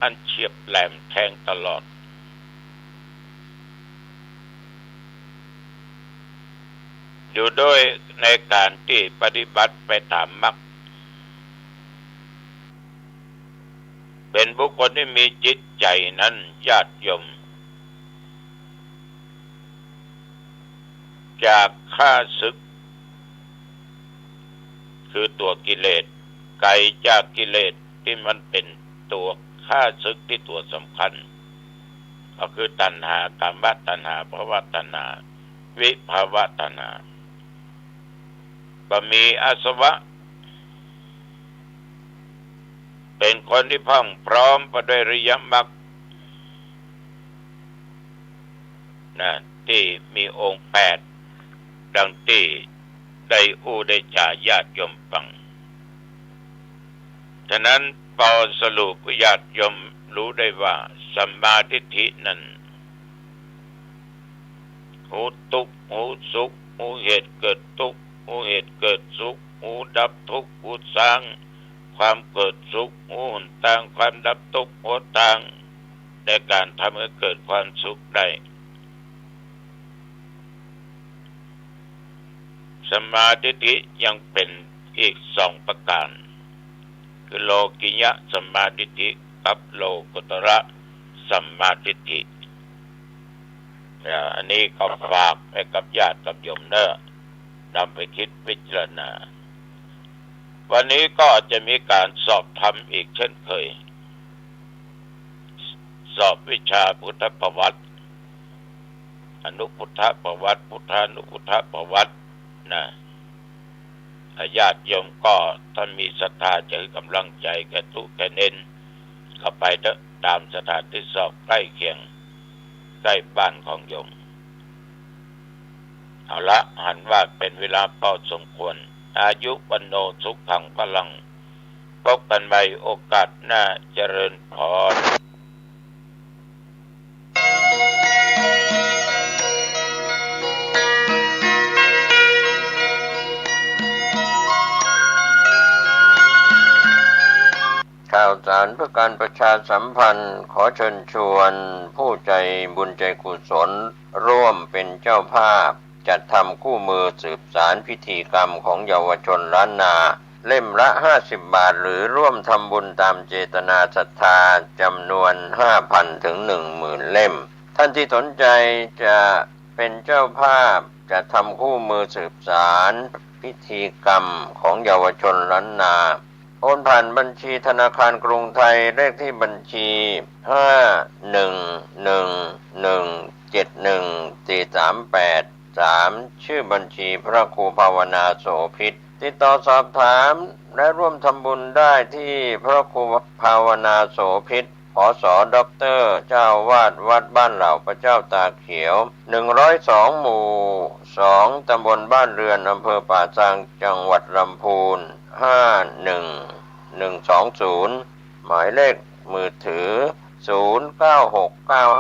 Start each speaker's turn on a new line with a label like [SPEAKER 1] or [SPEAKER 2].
[SPEAKER 1] อันเฉียบแหลมแทงตลอดอยู่ด้วยในการที่ปฏิบัติไปตามมรรคเป็นบุคคลที่มีจิตใจนั้นญาติโยมจากข้าศึกคือตัวกิเลสไกลจากกิเลสที่มันเป็นตัวข้าศึกที่ตัวสำคัญก็คือตัณหากามตัณหาภวตัณหาวิภาวตัณหาก็มีอาสวะเป็นคนที่พรั่งพร้อมไปด้วยอริยมรรคที่มีองค์8ดังที่ได้ได้จ่าญาติโยมฟังฉะนั้นพอสรุปญาติโยมรู้ได้ว่าสัมมาทิฏฐินั้นหูทุกข์หูสุขหูเหตุเกิดทุกข์หูเหตุเกิดสุขหูดับทุกข์หูสร้างความเกิดสุขหูหนทางความดับทุกข์หูทางในการทำให้เกิดความสุขได้สัมมาทิฏฐิยังเป็นอีก2ประการคือโลกิยะสัมมาทิฏฐิกับโลกุตระสัมมาทิฏฐิอันนี้ก็ฝากให้กับญาติกับโยมเนอะนำไปคิดพิจารณาวันนี้ก็จะมีการสอบธรรมอีกเช่นเคยสอบวิชาพุทธประวัติอนุพุทธประวัติพุทธานุพุทธประวัติญาติโยมก็ถ้ามีศรัทธาจะให้กำลังใจแก่ทุกแก่เน้นเข้าไปตามสถานที่สอบใกล้เคียงใกล้บ้านของโยมเอาละหันว่าเป็นเวลาพอสมควรอายุวันโนสุขังพลังพบกันใหม่โอกาสหน้าเจริญพร
[SPEAKER 2] ข่าวสารเพื่อการประชาสัมพันธ์ขอเชิญชวนผู้ใจบุญใจกุศลร่วมเป็นเจ้าภาพจัดทำคู่มือสืบสารพิธีกรรมของเยาวชนล้านนาเล่มละ50 บาทหรือร่วมทำบุญตามเจตนาศรัทธาจำนวน 5,000 ถึง 10,000 เล่มท่านที่สนใจจะเป็นเจ้าภาพจะทำคู่มือสืบสารพิธีกรรมของเยาวชนล้านนาโอนผ่านบัญชีธนาคารกรุงไทยเลขที่บัญชี511171438ชื่อบัญชีพระครูภาวนาโสภิตติดต่อสอบถามและร่วมทำบุญได้ที่พระครูภาวนาโสภิตผส.ด็อกเตอร์เจ้าวาดวัดบ้านเหล่าพระเจ้าตาเขียว102หมู่2ตำบลบ้านเรือนอำเภอป่าซางจังหวัดลำพูน51120หมายเลขมือถือ096955